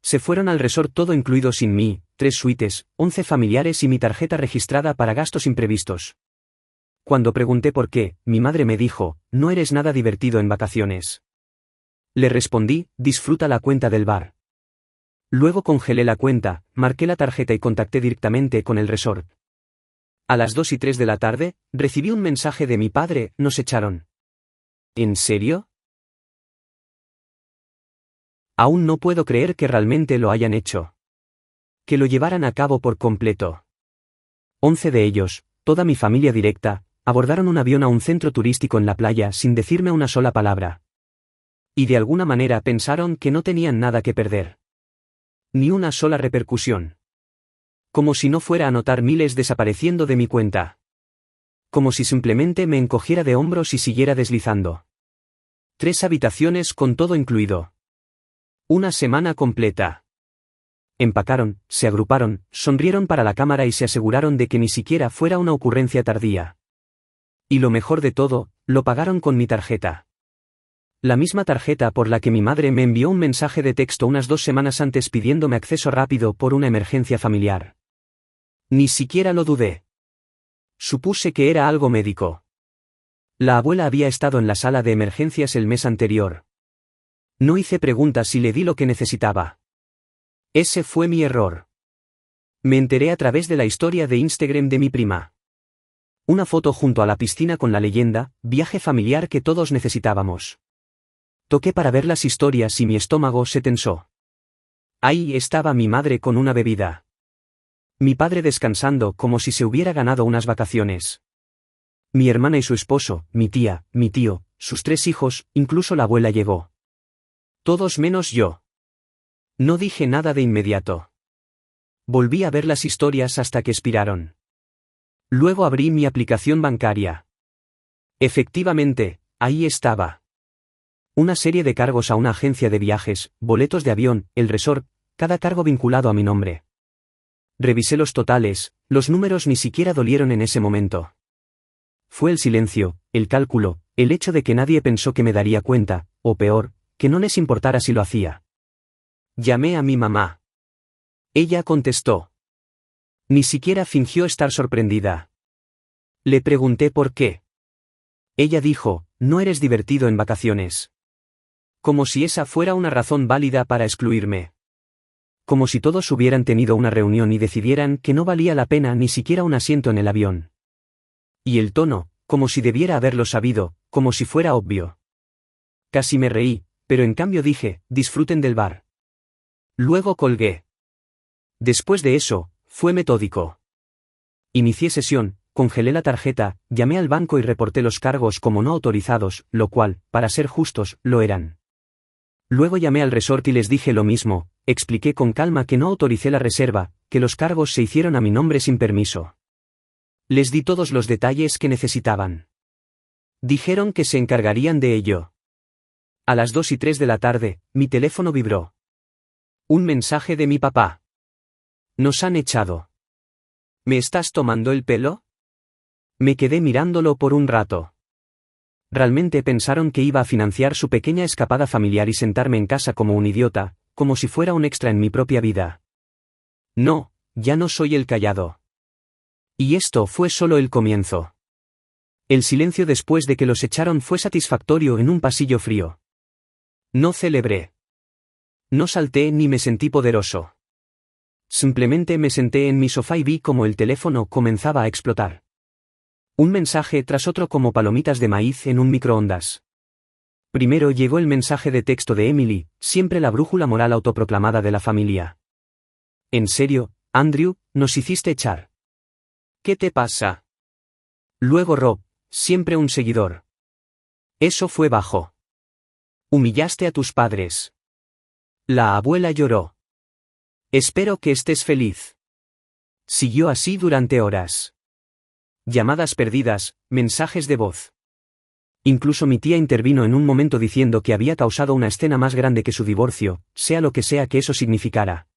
Se fueron al resort todo incluido sin mí, 3 suites, 11 familiares y mi tarjeta registrada para gastos imprevistos. Cuando pregunté por qué, mi madre me dijo, no eres nada divertido en vacaciones. Le respondí, disfruta la cuenta del bar. Luego congelé la cuenta, marqué la tarjeta y contacté directamente con el resort. A las 2:03 de la tarde, recibí un mensaje de mi padre, nos echaron. ¿En serio? Aún no puedo creer que realmente lo hayan hecho. Que lo llevaran a cabo por completo. 11 de ellos, toda mi familia directa, abordaron un avión a un centro turístico en la playa sin decirme una sola palabra. Y de alguna manera pensaron que no tenían nada que perder. Ni una sola repercusión. Como si no fuera a notar miles desapareciendo de mi cuenta. Como si simplemente me encogiera de hombros y siguiera deslizando. 3 habitaciones con todo incluido. Una semana completa. Empacaron, se agruparon, sonrieron para la cámara y se aseguraron de que ni siquiera fuera una ocurrencia tardía. Y lo mejor de todo, lo pagaron con mi tarjeta. La misma tarjeta por la que mi madre me envió un mensaje de texto unas 2 semanas antes pidiéndome acceso rápido por una emergencia familiar. Ni siquiera lo dudé. Supuse que era algo médico. La abuela había estado en la sala de emergencias el mes anterior. No hice preguntas y le di lo que necesitaba. Ese fue mi error. Me enteré a través de la historia de Instagram de mi prima. Una foto junto a la piscina con la leyenda, viaje familiar que todos necesitábamos. Toqué para ver las historias y mi estómago se tensó. Ahí estaba mi madre con una bebida. Mi padre descansando como si se hubiera ganado unas vacaciones. Mi hermana y su esposo, mi tía, mi tío, sus 3 hijos, incluso la abuela llegó. Todos menos yo. No dije nada de inmediato. Volví a ver las historias hasta que expiraron. Luego abrí mi aplicación bancaria. Efectivamente, ahí estaba. Una serie de cargos a una agencia de viajes, boletos de avión, el resort, cada cargo vinculado a mi nombre. Revisé los totales, los números ni siquiera dolieron en ese momento. Fue el silencio, el cálculo, el hecho de que nadie pensó que me daría cuenta, o peor, que no les importara si lo hacía. Llamé a mi mamá. Ella contestó. Ni siquiera fingió estar sorprendida. Le pregunté por qué. Ella dijo, no eres divertido en vacaciones. Como si esa fuera una razón válida para excluirme. Como si todos hubieran tenido una reunión y decidieran que no valía la pena ni siquiera un asiento en el avión. Y el tono, como si debiera haberlo sabido, como si fuera obvio. Casi me reí, pero en cambio dije, disfruten del bar. Luego colgué. Después de eso, fue metódico. Inicié sesión, congelé la tarjeta, llamé al banco y reporté los cargos como no autorizados, lo cual, para ser justos, lo eran. Luego llamé al resort y les dije lo mismo, expliqué con calma que no autoricé la reserva, que los cargos se hicieron a mi nombre sin permiso. Les di todos los detalles que necesitaban. Dijeron que se encargarían de ello. A las 2:03 de la tarde, mi teléfono vibró. Un mensaje de mi papá. Nos han echado. ¿Me estás tomando el pelo? Me quedé mirándolo por un rato. Realmente pensaron que iba a financiar su pequeña escapada familiar y sentarme en casa como un idiota, como si fuera un extra en mi propia vida. No, ya no soy el callado. Y esto fue solo el comienzo. El silencio después de que los echaron fue satisfactorio en un pasillo frío. No celebré. No salté ni me sentí poderoso. Simplemente me senté en mi sofá y vi cómo el teléfono comenzaba a explotar. Un mensaje tras otro como palomitas de maíz en un microondas. Primero llegó el mensaje de texto de Emily, siempre la brújula moral autoproclamada de la familia. En serio, Andrew, nos hiciste echar. ¿Qué te pasa? Luego Rob, siempre un seguidor. Eso fue bajo. Humillaste a tus padres. La abuela lloró. Espero que estés feliz. Siguió así durante horas. Llamadas perdidas, mensajes de voz. Incluso mi tía intervino en un momento diciendo que había causado una escena más grande que su divorcio, sea lo que sea que eso significara.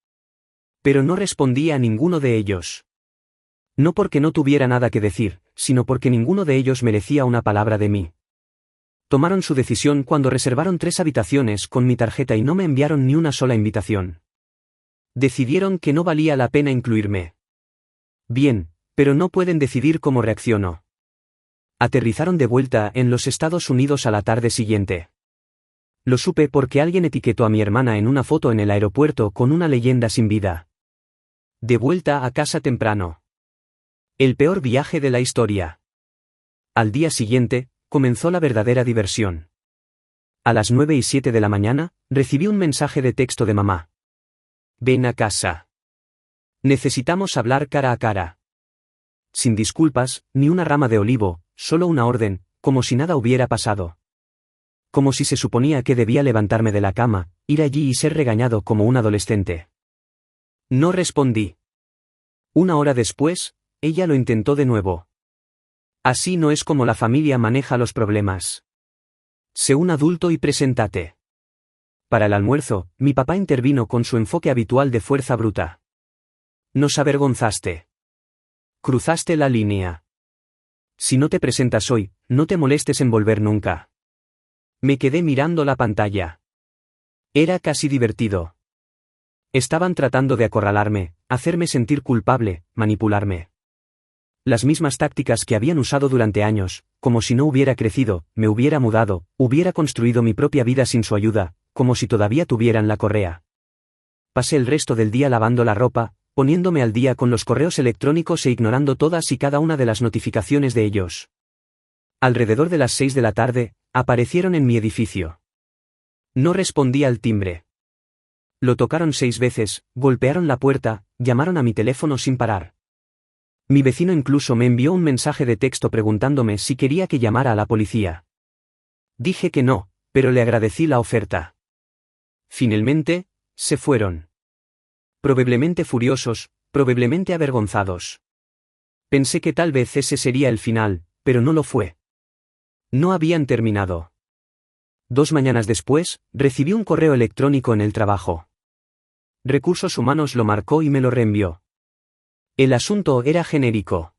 Pero no respondí a ninguno de ellos. No porque no tuviera nada que decir, sino porque ninguno de ellos merecía una palabra de mí. Tomaron su decisión cuando reservaron 3 habitaciones con mi tarjeta y no me enviaron ni una sola invitación. Decidieron que no valía la pena incluirme. Bien, pero no pueden decidir cómo reacciono. Aterrizaron de vuelta en los Estados Unidos a la tarde siguiente. Lo supe porque alguien etiquetó a mi hermana en una foto en el aeropuerto con una leyenda sin vida. De vuelta a casa temprano. El peor viaje de la historia. Al día siguiente, comenzó la verdadera diversión. A las 9:07 de la mañana, recibí un mensaje de texto de mamá. Ven a casa. Necesitamos hablar cara a cara. Sin disculpas, ni una rama de olivo, solo una orden, como si nada hubiera pasado. Como si se suponía que debía levantarme de la cama, ir allí y ser regañado como un adolescente. No respondí. Una hora después, ella lo intentó de nuevo. Así no es como la familia maneja los problemas. Sé un adulto y preséntate. Para el almuerzo, mi papá intervino con su enfoque habitual de fuerza bruta. Nos avergonzaste. Cruzaste la línea. Si no te presentas hoy, no te molestes en volver nunca. Me quedé mirando la pantalla. Era casi divertido. Estaban tratando de acorralarme, hacerme sentir culpable, manipularme. Las mismas tácticas que habían usado durante años, como si no hubiera crecido, me hubiera mudado, hubiera construido mi propia vida sin su ayuda, como si todavía tuvieran la correa. Pasé el resto del día lavando la ropa, poniéndome al día con los correos electrónicos e ignorando todas y cada una de las notificaciones de ellos. Alrededor de las 6 de la tarde, aparecieron en mi edificio. No respondí al timbre. Lo tocaron 6 veces, golpearon la puerta, llamaron a mi teléfono sin parar. Mi vecino incluso me envió un mensaje de texto preguntándome si quería que llamara a la policía. Dije que no, pero le agradecí la oferta. Finalmente, se fueron. Probablemente furiosos, probablemente avergonzados. Pensé que tal vez ese sería el final, pero no lo fue. No habían terminado. 2 mañanas después, recibí un correo electrónico en el trabajo. Recursos Humanos lo marcó y me lo reenvió. El asunto era genérico.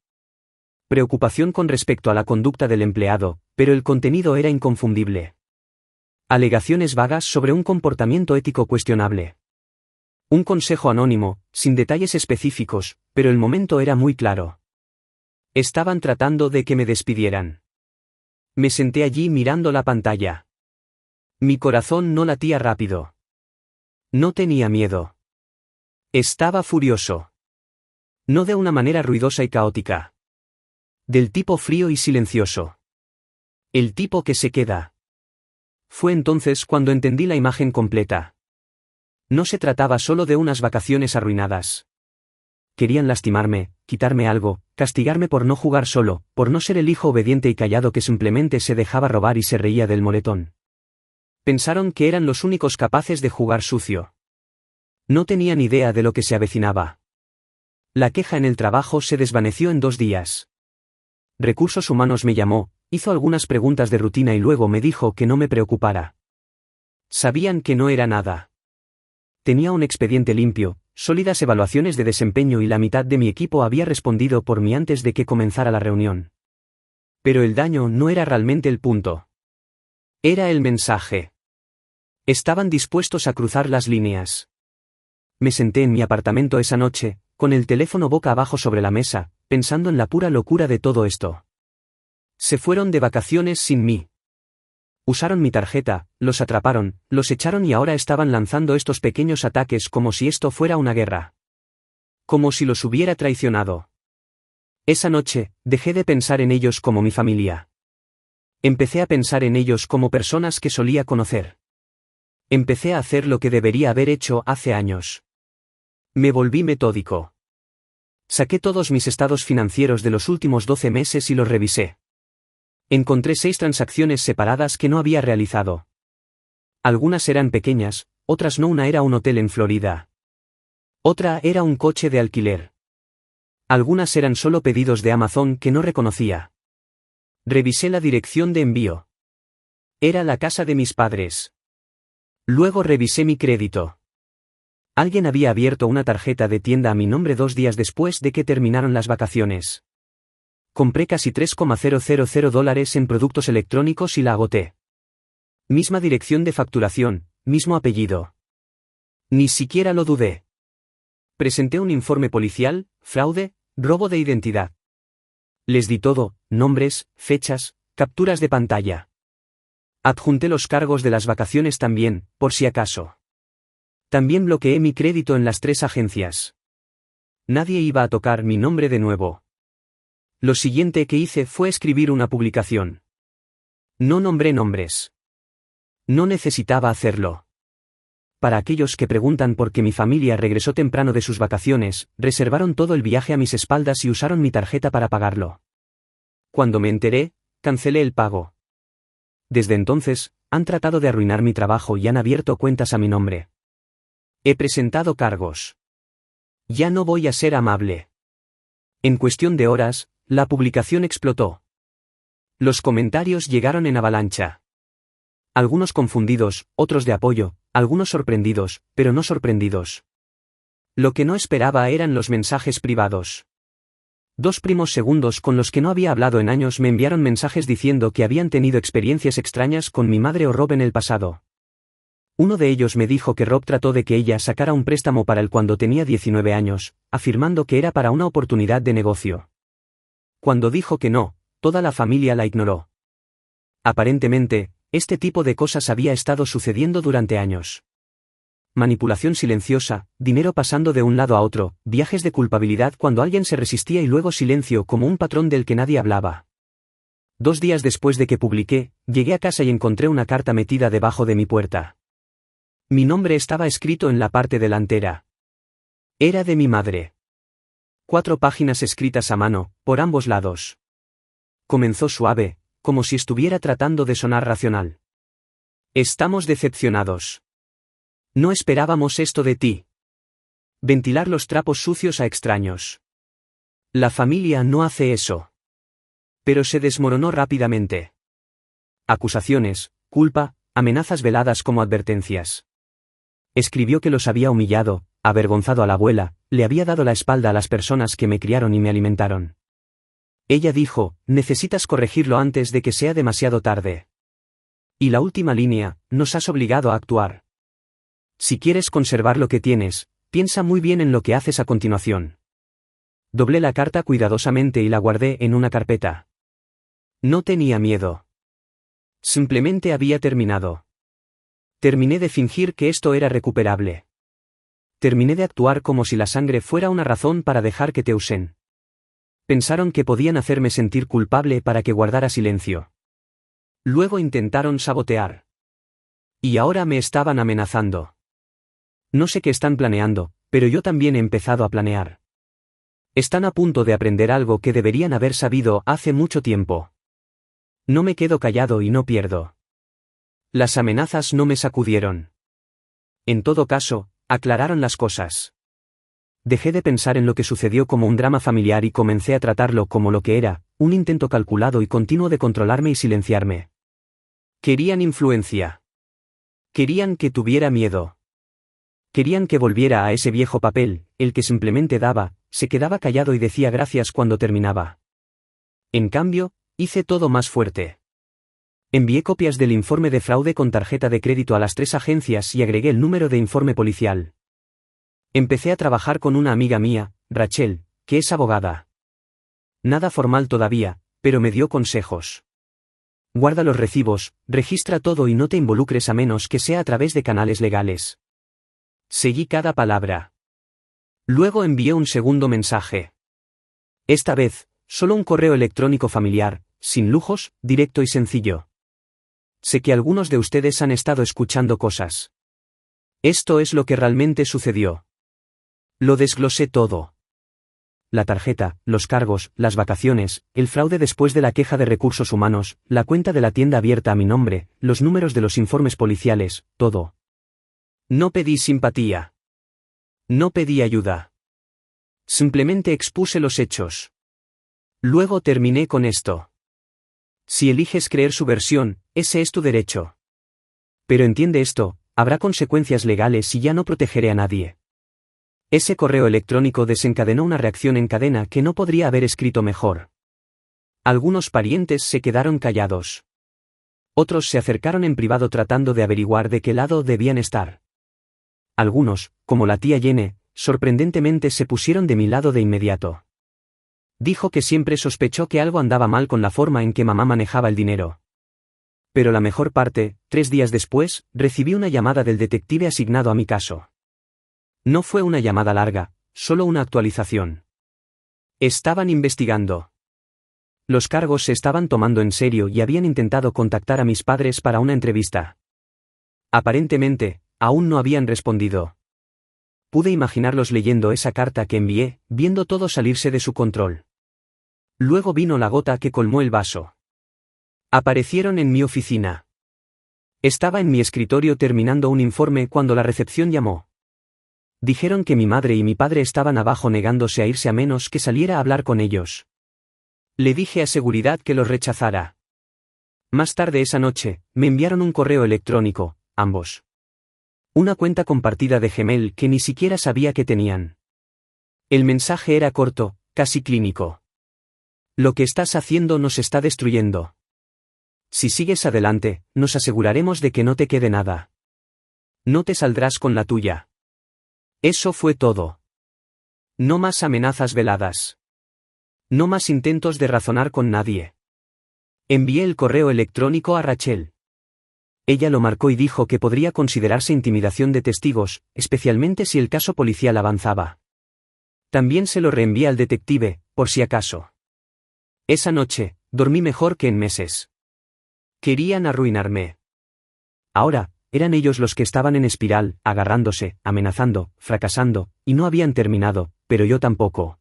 Preocupación con respecto a la conducta del empleado, pero el contenido era inconfundible. Alegaciones vagas sobre un comportamiento ético cuestionable. Un consejo anónimo, sin detalles específicos, pero el momento era muy claro. Estaban tratando de que me despidieran. Me senté allí mirando la pantalla. Mi corazón no latía rápido. No tenía miedo. Estaba furioso. No de una manera ruidosa y caótica. Del tipo frío y silencioso. El tipo que se queda. Fue entonces cuando entendí la imagen completa. No se trataba solo de unas vacaciones arruinadas. Querían lastimarme, quitarme algo, castigarme por no jugar solo, por no ser el hijo obediente y callado que simplemente se dejaba robar y se reía del moretón. Pensaron que eran los únicos capaces de jugar sucio. No tenían idea de lo que se avecinaba. La queja en el trabajo se desvaneció en 2 días. Recursos Humanos me llamó, hizo algunas preguntas de rutina y luego me dijo que no me preocupara. Sabían que no era nada. Tenía un expediente limpio, sólidas evaluaciones de desempeño y la mitad de mi equipo había respondido por mí antes de que comenzara la reunión. Pero el daño no era realmente el punto. Era el mensaje. Estaban dispuestos a cruzar las líneas. Me senté en mi apartamento esa noche, con el teléfono boca abajo sobre la mesa, pensando en la pura locura de todo esto. Se fueron de vacaciones sin mí. Usaron mi tarjeta, los atraparon, los echaron y ahora estaban lanzando estos pequeños ataques como si esto fuera una guerra. Como si los hubiera traicionado. Esa noche, dejé de pensar en ellos como mi familia. Empecé a pensar en ellos como personas que solía conocer. Empecé a hacer lo que debería haber hecho hace años. Me volví metódico. Saqué todos mis estados financieros de los últimos 12 meses y los revisé. Encontré 6 transacciones separadas que no había realizado. Algunas eran pequeñas, otras no. Una era un hotel en Florida. Otra era un coche de alquiler. Algunas eran solo pedidos de Amazon que no reconocía. Revisé la dirección de envío. Era la casa de mis padres. Luego revisé mi crédito. Alguien había abierto una tarjeta de tienda a mi nombre 2 días después de que terminaron las vacaciones. Compré casi $3,000 en productos electrónicos y la agoté. Misma dirección de facturación, mismo apellido. Ni siquiera lo dudé. Presenté un informe policial, fraude, robo de identidad. Les di todo, nombres, fechas, capturas de pantalla. Adjunté los cargos de las vacaciones también, por si acaso. También bloqueé mi crédito en las 3 agencias. Nadie iba a tocar mi nombre de nuevo. Lo siguiente que hice fue escribir una publicación. No nombré nombres. No necesitaba hacerlo. Para aquellos que preguntan por qué mi familia regresó temprano de sus vacaciones, reservaron todo el viaje a mis espaldas y usaron mi tarjeta para pagarlo. Cuando me enteré, cancelé el pago. Desde entonces, han tratado de arruinar mi trabajo y han abierto cuentas a mi nombre. He presentado cargos. Ya no voy a ser amable. En cuestión de horas, la publicación explotó. Los comentarios llegaron en avalancha. Algunos confundidos, otros de apoyo, algunos sorprendidos, pero no sorprendidos. Lo que no esperaba eran los mensajes privados. 2 primos segundos con los que no había hablado en años me enviaron mensajes diciendo que habían tenido experiencias extrañas con mi madre o Rob en el pasado. Uno de ellos me dijo que Rob trató de que ella sacara un préstamo para él cuando tenía 19 años, afirmando que era para una oportunidad de negocio. Cuando dijo que no, toda la familia la ignoró. Aparentemente, este tipo de cosas había estado sucediendo durante años. Manipulación silenciosa, dinero pasando de un lado a otro, viajes de culpabilidad cuando alguien se resistía y luego silencio como un patrón del que nadie hablaba. 2 días después de que publiqué, llegué a casa y encontré una carta metida debajo de mi puerta. Mi nombre estaba escrito en la parte delantera. Era de mi madre. 4 páginas escritas a mano, por ambos lados. Comenzó suave, como si estuviera tratando de sonar racional. Estamos decepcionados. No esperábamos esto de ti. Ventilar los trapos sucios a extraños. La familia no hace eso. Pero se desmoronó rápidamente. Acusaciones, culpa, amenazas veladas como advertencias. Escribió que los había humillado, avergonzado a la abuela, le había dado la espalda a las personas que me criaron y me alimentaron. Ella dijo, necesitas corregirlo antes de que sea demasiado tarde. Y la última línea, nos has obligado a actuar. Si quieres conservar lo que tienes, piensa muy bien en lo que haces a continuación. Doblé la carta cuidadosamente y la guardé en una carpeta. No tenía miedo. Simplemente había terminado. Terminé de fingir que esto era recuperable. Terminé de actuar como si la sangre fuera una razón para dejar que te usen. Pensaron que podían hacerme sentir culpable para que guardara silencio. Luego intentaron sabotear. Y ahora me estaban amenazando. No sé qué están planeando, pero yo también he empezado a planear. Están a punto de aprender algo que deberían haber sabido hace mucho tiempo. No me quedo callado y no pierdo. Las amenazas no me sacudieron. En todo caso, aclararon las cosas. Dejé de pensar en lo que sucedió como un drama familiar y comencé a tratarlo como lo que era, un intento calculado y continuo de controlarme y silenciarme. Querían influencia. Querían que tuviera miedo. Querían que volviera a ese viejo papel, el que simplemente daba, se quedaba callado y decía gracias cuando terminaba. En cambio, hice todo más fuerte. Envié copias del informe de fraude con tarjeta de crédito a las 3 agencias y agregué el número de informe policial. Empecé a trabajar con una amiga mía, Rachel, que es abogada. Nada formal todavía, pero me dio consejos. Guarda los recibos, registra todo y no te involucres a menos que sea a través de canales legales. Seguí cada palabra. Luego envié un segundo mensaje. Esta vez, solo un correo electrónico familiar, sin lujos, directo y sencillo. Sé que algunos de ustedes han estado escuchando cosas. Esto es lo que realmente sucedió. Lo desglosé todo. La tarjeta, los cargos, las vacaciones, el fraude después de la queja de recursos humanos, la cuenta de la tienda abierta a mi nombre, los números de los informes policiales, todo. No pedí simpatía. No pedí ayuda. Simplemente expuse los hechos. Luego terminé con esto. Si eliges creer su versión, ese es tu derecho. Pero entiende esto, habrá consecuencias legales y ya no protegeré a nadie. Ese correo electrónico desencadenó una reacción en cadena que no podría haber escrito mejor. Algunos parientes se quedaron callados. Otros se acercaron en privado tratando de averiguar de qué lado debían estar. Algunos, como la tía Jene, sorprendentemente se pusieron de mi lado de inmediato. Dijo que siempre sospechó que algo andaba mal con la forma en que mamá manejaba el dinero. Pero la mejor parte, 3 días después, recibí una llamada del detective asignado a mi caso. No fue una llamada larga, solo una actualización. Estaban investigando. Los cargos se estaban tomando en serio y habían intentado contactar a mis padres para una entrevista. Aparentemente, aún no habían respondido. Pude imaginarlos leyendo esa carta que envié, viendo todo salirse de su control. Luego vino la gota que colmó el vaso. Aparecieron en mi oficina. Estaba en mi escritorio terminando un informe cuando la recepción llamó. Dijeron que mi madre y mi padre estaban abajo negándose a irse a menos que saliera a hablar con ellos. Le dije a seguridad que los rechazara. Más tarde esa noche, me enviaron un correo electrónico, ambos. Una cuenta compartida de Gmail que ni siquiera sabía que tenían. El mensaje era corto, casi clínico. Lo que estás haciendo nos está destruyendo. Si sigues adelante, nos aseguraremos de que no te quede nada. No te saldrás con la tuya. Eso fue todo. No más amenazas veladas. No más intentos de razonar con nadie. Envié el correo electrónico a Rachel. Ella lo marcó y dijo que podría considerarse intimidación de testigos, especialmente si el caso policial avanzaba. También se lo reenvié al detective, por si acaso. Esa noche, dormí mejor que en meses. Querían arruinarme. Ahora, eran ellos los que estaban en espiral, agarrándose, amenazando, fracasando, y no habían terminado, pero yo tampoco.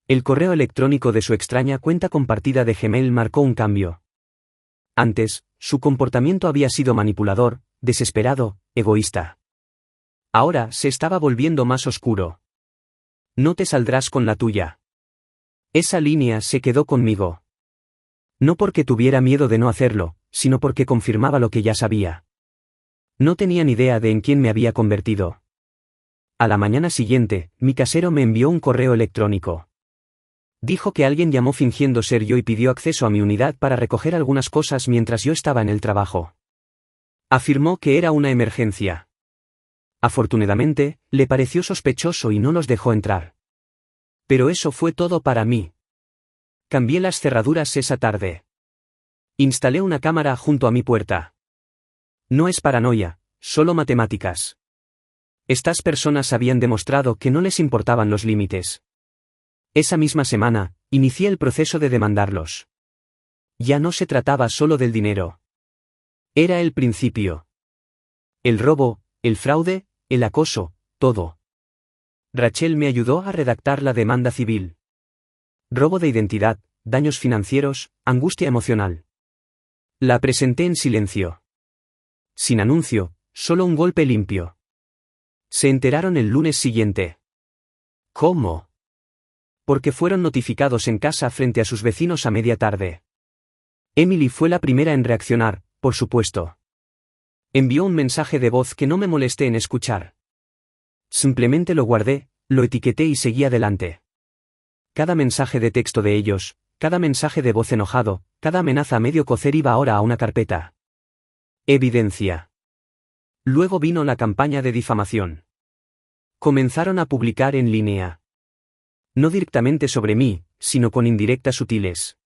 El correo electrónico de su extraña cuenta compartida de Gmail marcó un cambio. Antes, su comportamiento había sido manipulador, desesperado, egoísta. Ahora se estaba volviendo más oscuro. No te saldrás con la tuya. Esa línea se quedó conmigo. No porque tuviera miedo de no hacerlo, sino porque confirmaba lo que ya sabía. No tenía ni idea de en quién me había convertido. A la mañana siguiente, mi casero me envió un correo electrónico. Dijo que alguien llamó fingiendo ser yo y pidió acceso a mi unidad para recoger algunas cosas mientras yo estaba en el trabajo. Afirmó que era una emergencia. Afortunadamente, le pareció sospechoso y no los dejó entrar. Pero eso fue todo para mí. Cambié las cerraduras esa tarde. Instalé una cámara junto a mi puerta. No es paranoia, solo matemáticas. Estas personas habían demostrado que no les importaban los límites. Esa misma semana, inicié el proceso de demandarlos. Ya no se trataba solo del dinero. Era el principio. El robo, el fraude, el acoso, todo. Rachel me ayudó a redactar la demanda civil. Robo de identidad, daños financieros, angustia emocional. La presenté en silencio. Sin anuncio, solo un golpe limpio. Se enteraron el lunes siguiente. ¿Cómo? Porque fueron notificados en casa frente a sus vecinos a media tarde. Emily fue la primera en reaccionar, por supuesto. Envió un mensaje de voz que no me molesté en escuchar. Simplemente lo guardé, lo etiqueté y seguí adelante. Cada mensaje de texto de ellos, cada mensaje de voz enojado, cada amenaza a medio cocer iba ahora a una carpeta. Evidencia. Luego vino la campaña de difamación. Comenzaron a publicar en línea. No directamente sobre mí, sino con indirectas sutiles.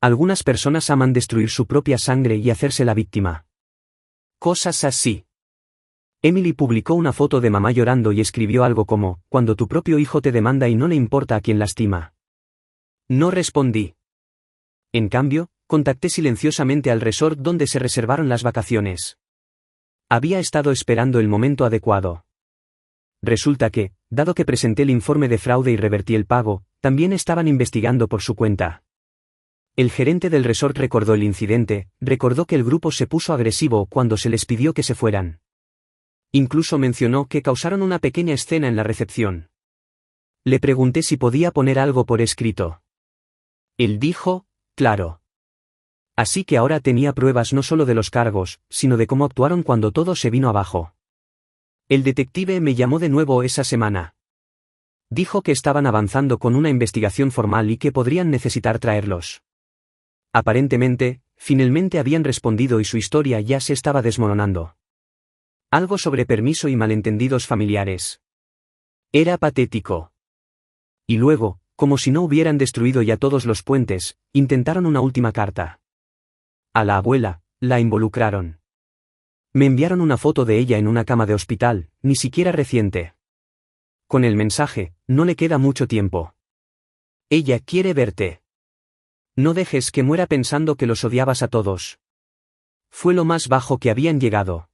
Algunas personas aman destruir su propia sangre y hacerse la víctima. Cosas así. Emily publicó una foto de mamá llorando y escribió algo como, cuando tu propio hijo te demanda y no le importa a quién lastima. No respondí. En cambio, contacté silenciosamente al resort donde se reservaron las vacaciones. Había estado esperando el momento adecuado. Resulta que, dado que presenté el informe de fraude y revertí el pago, también estaban investigando por su cuenta. El gerente del resort recordó el incidente, recordó que el grupo se puso agresivo cuando se les pidió que se fueran. Incluso mencionó que causaron una pequeña escena en la recepción. Le pregunté si podía poner algo por escrito. Él dijo, claro. Así que ahora tenía pruebas no solo de los cargos, sino de cómo actuaron cuando todo se vino abajo. El detective me llamó de nuevo esa semana. Dijo que estaban avanzando con una investigación formal y que podrían necesitar traerlos. Aparentemente, finalmente habían respondido y su historia ya se estaba desmoronando. Algo sobre permiso y malentendidos familiares. Era patético. Y luego, como si no hubieran destruido ya todos los puentes, intentaron una última carta. A la abuela, la involucraron. Me enviaron una foto de ella en una cama de hospital, ni siquiera reciente. Con el mensaje, no le queda mucho tiempo. Ella quiere verte. No dejes que muera pensando que los odiabas a todos. Fue lo más bajo que habían llegado.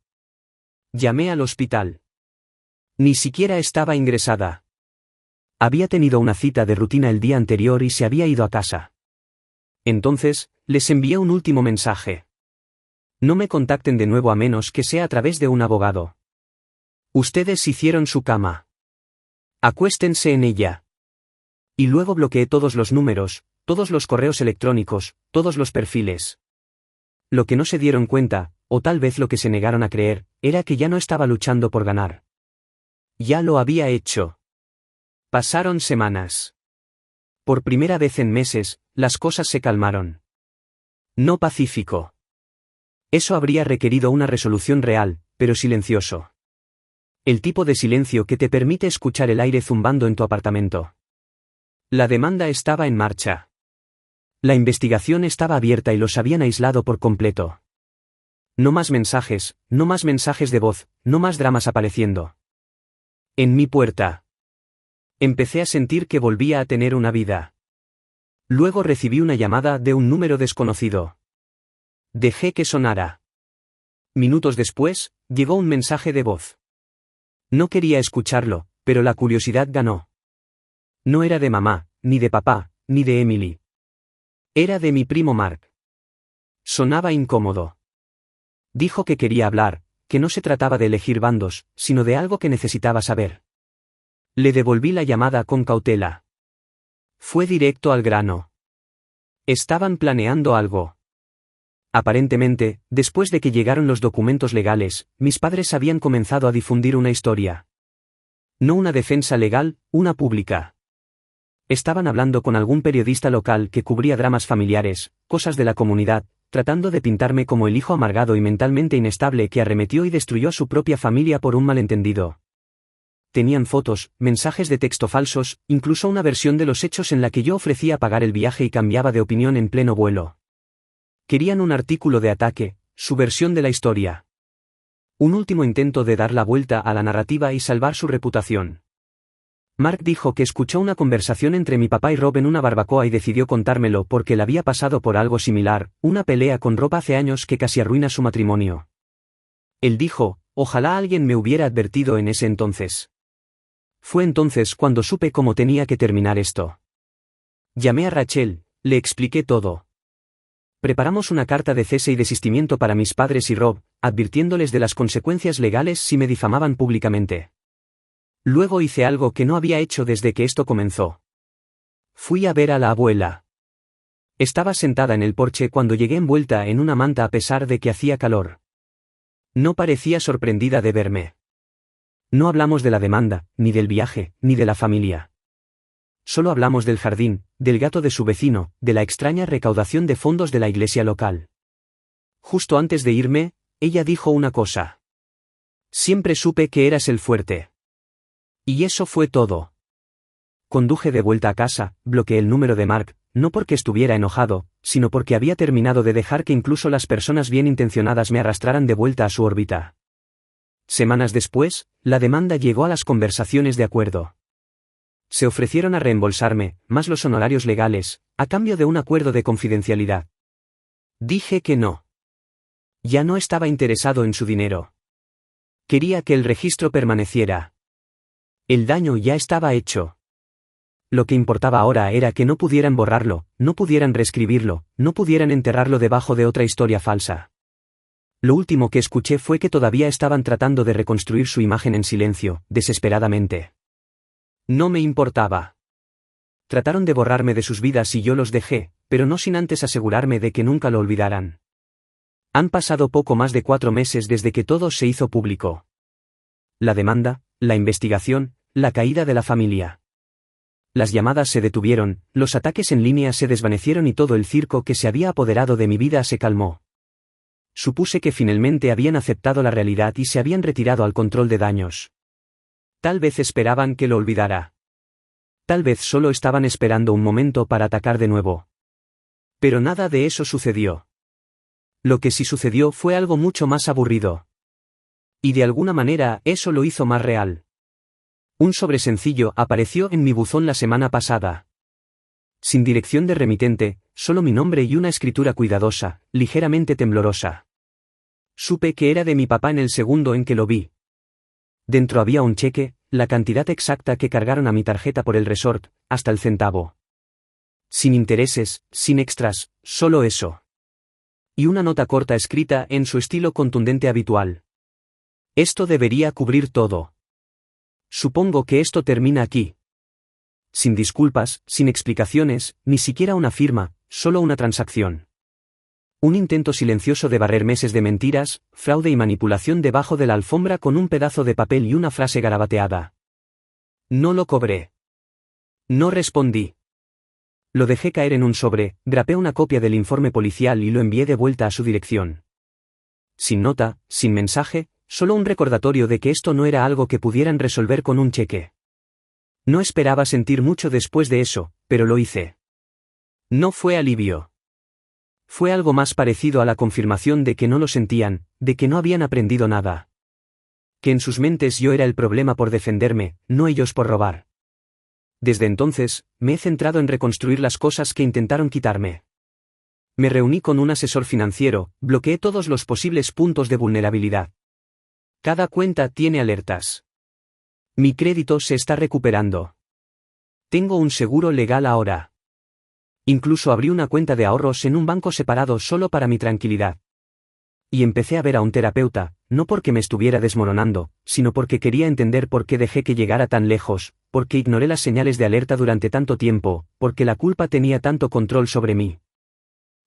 Llamé al hospital. Ni siquiera estaba ingresada. Había tenido una cita de rutina el día anterior y se había ido a casa. Entonces, les envié un último mensaje. No me contacten de nuevo a menos que sea a través de un abogado. Ustedes hicieron su cama. Acuéstense en ella. Y luego bloqueé todos los números, todos los correos electrónicos, todos los perfiles. Lo que no se dieron cuenta, o tal vez lo que se negaron a creer, era que ya no estaba luchando por ganar. Ya lo había hecho. Pasaron semanas. Por primera vez en meses, las cosas se calmaron. No pacífico. Eso habría requerido una resolución real, pero silencioso. El tipo de silencio que te permite escuchar el aire zumbando en tu apartamento. La demanda estaba en marcha. La investigación estaba abierta y los habían aislado por completo. No más mensajes de voz, no más dramas apareciendo. En mi puerta. Empecé a sentir que volvía a tener una vida. Luego recibí una llamada de un número desconocido. Dejé que sonara. Minutos después, llegó un mensaje de voz. No quería escucharlo, pero la curiosidad ganó. No era de mamá, ni de papá, ni de Emily. Era de mi primo Mark. Sonaba incómodo. Dijo que quería hablar, que no se trataba de elegir bandos, sino de algo que necesitaba saber. Le devolví la llamada con cautela. Fue directo al grano. Estaban planeando algo. Aparentemente, después de que llegaron los documentos legales, mis padres habían comenzado a difundir una historia. No una defensa legal, una pública. Estaban hablando con algún periodista local que cubría dramas familiares, cosas de la comunidad, tratando de pintarme como el hijo amargado y mentalmente inestable que arremetió y destruyó a su propia familia por un malentendido. Tenían fotos, mensajes de texto falsos, incluso una versión de los hechos en la que yo ofrecía pagar el viaje y cambiaba de opinión en pleno vuelo. Querían un artículo de ataque, su versión de la historia. Un último intento de dar la vuelta a la narrativa y salvar su reputación. Mark dijo que escuchó una conversación entre mi papá y Rob en una barbacoa y decidió contármelo porque él había pasado por algo similar, una pelea con Rob hace años que casi arruina su matrimonio. Él dijo, ojalá alguien me hubiera advertido en ese entonces. Fue entonces cuando supe cómo tenía que terminar esto. Llamé a Rachel, le expliqué todo. Preparamos una carta de cese y desistimiento para mis padres y Rob, advirtiéndoles de las consecuencias legales si me difamaban públicamente. Luego hice algo que no había hecho desde que esto comenzó. Fui a ver a la abuela. Estaba sentada en el porche cuando llegué envuelta en una manta a pesar de que hacía calor. No parecía sorprendida de verme. No hablamos de la demanda, ni del viaje, ni de la familia. Solo hablamos del jardín, del gato de su vecino, de la extraña recaudación de fondos de la iglesia local. Justo antes de irme, ella dijo una cosa. Siempre supe que eras el fuerte. Y eso fue todo. Conduje de vuelta a casa, bloqueé el número de Mark, no porque estuviera enojado, sino porque había terminado de dejar que incluso las personas bien intencionadas me arrastraran de vuelta a su órbita. Semanas después, la demanda llegó a las conversaciones de acuerdo. Se ofrecieron a reembolsarme, más los honorarios legales, a cambio de un acuerdo de confidencialidad. Dije que no. Ya no estaba interesado en su dinero. Quería que el registro permaneciera. El daño ya estaba hecho. Lo que importaba ahora era que no pudieran borrarlo, no pudieran reescribirlo, no pudieran enterrarlo debajo de otra historia falsa. Lo último que escuché fue que todavía estaban tratando de reconstruir su imagen en silencio, desesperadamente. No me importaba. Trataron de borrarme de sus vidas y yo los dejé, pero no sin antes asegurarme de que nunca lo olvidaran. Han pasado poco más de 4 meses desde que todo se hizo público. La demanda, la investigación, la caída de la familia. Las llamadas se detuvieron, los ataques en línea se desvanecieron y todo el circo que se había apoderado de mi vida se calmó. Supuse que finalmente habían aceptado la realidad y se habían retirado al control de daños. Tal vez esperaban que lo olvidara. Tal vez solo estaban esperando un momento para atacar de nuevo. Pero nada de eso sucedió. Lo que sí sucedió fue algo mucho más aburrido. Y de alguna manera, eso lo hizo más real. Un sobre sencillo apareció en mi buzón la semana pasada. Sin dirección de remitente, solo mi nombre y una escritura cuidadosa, ligeramente temblorosa. Supe que era de mi papá en el segundo en que lo vi. Dentro había un cheque, la cantidad exacta que cargaron a mi tarjeta por el resort, hasta el centavo. Sin intereses, sin extras, solo eso. Y una nota corta escrita en su estilo contundente habitual. Esto debería cubrir todo. Supongo que esto termina aquí. Sin disculpas, sin explicaciones, ni siquiera una firma, solo una transacción. Un intento silencioso de barrer meses de mentiras, fraude y manipulación debajo de la alfombra con un pedazo de papel y una frase garabateada. No lo cobré. No respondí. Lo dejé caer en un sobre, grapé una copia del informe policial y lo envié de vuelta a su dirección. Sin nota, sin mensaje, solo un recordatorio de que esto no era algo que pudieran resolver con un cheque. No esperaba sentir mucho después de eso, pero lo hice. No fue alivio. Fue algo más parecido a la confirmación de que no lo sentían, de que no habían aprendido nada. Que en sus mentes yo era el problema por defenderme, no ellos por robar. Desde entonces, me he centrado en reconstruir las cosas que intentaron quitarme. Me reuní con un asesor financiero, bloqueé todos los posibles puntos de vulnerabilidad. Cada cuenta tiene alertas. Mi crédito se está recuperando. Tengo un seguro legal ahora. Incluso abrí una cuenta de ahorros en un banco separado solo para mi tranquilidad. Y empecé a ver a un terapeuta, no porque me estuviera desmoronando, sino porque quería entender por qué dejé que llegara tan lejos, por qué ignoré las señales de alerta durante tanto tiempo, porque la culpa tenía tanto control sobre mí.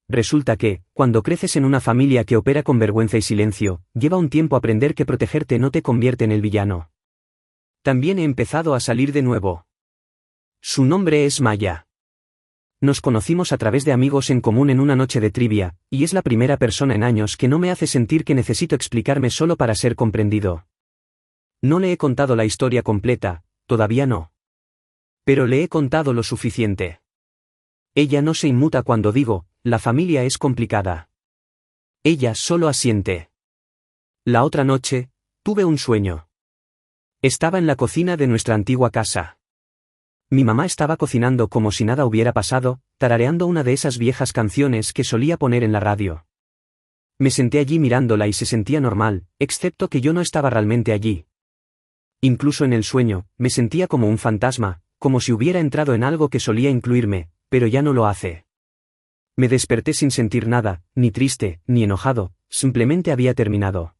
Resulta que, cuando creces en una familia que opera con vergüenza y silencio, lleva un tiempo aprender que protegerte no te convierte en el villano. También he empezado a salir de nuevo. Su nombre es Maya. Nos conocimos a través de amigos en común en una noche de trivia, y es la primera persona en años que no me hace sentir que necesito explicarme solo para ser comprendido. No le he contado la historia completa, todavía no. Pero le he contado lo suficiente. Ella no se inmuta cuando digo, la familia es complicada. Ella solo asiente. La otra noche, tuve un sueño. Estaba en la cocina de nuestra antigua casa. Mi mamá estaba cocinando como si nada hubiera pasado, tarareando una de esas viejas canciones que solía poner en la radio. Me senté allí mirándola y se sentía normal, excepto que yo no estaba realmente allí. Incluso en el sueño, me sentía como un fantasma, como si hubiera entrado en algo que solía incluirme, pero ya no lo hace. Me desperté sin sentir nada, ni triste, ni enojado, simplemente había terminado.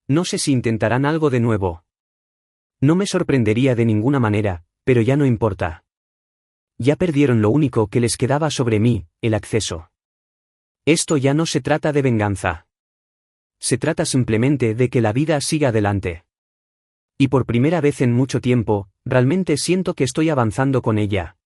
No sé si intentarán algo de nuevo. No me sorprendería de ninguna manera, pero ya no importa. Ya perdieron lo único que les quedaba sobre mí, el acceso. Esto ya no se trata de venganza. Se trata simplemente de que la vida siga adelante. Y por primera vez en mucho tiempo, realmente siento que estoy avanzando con ella.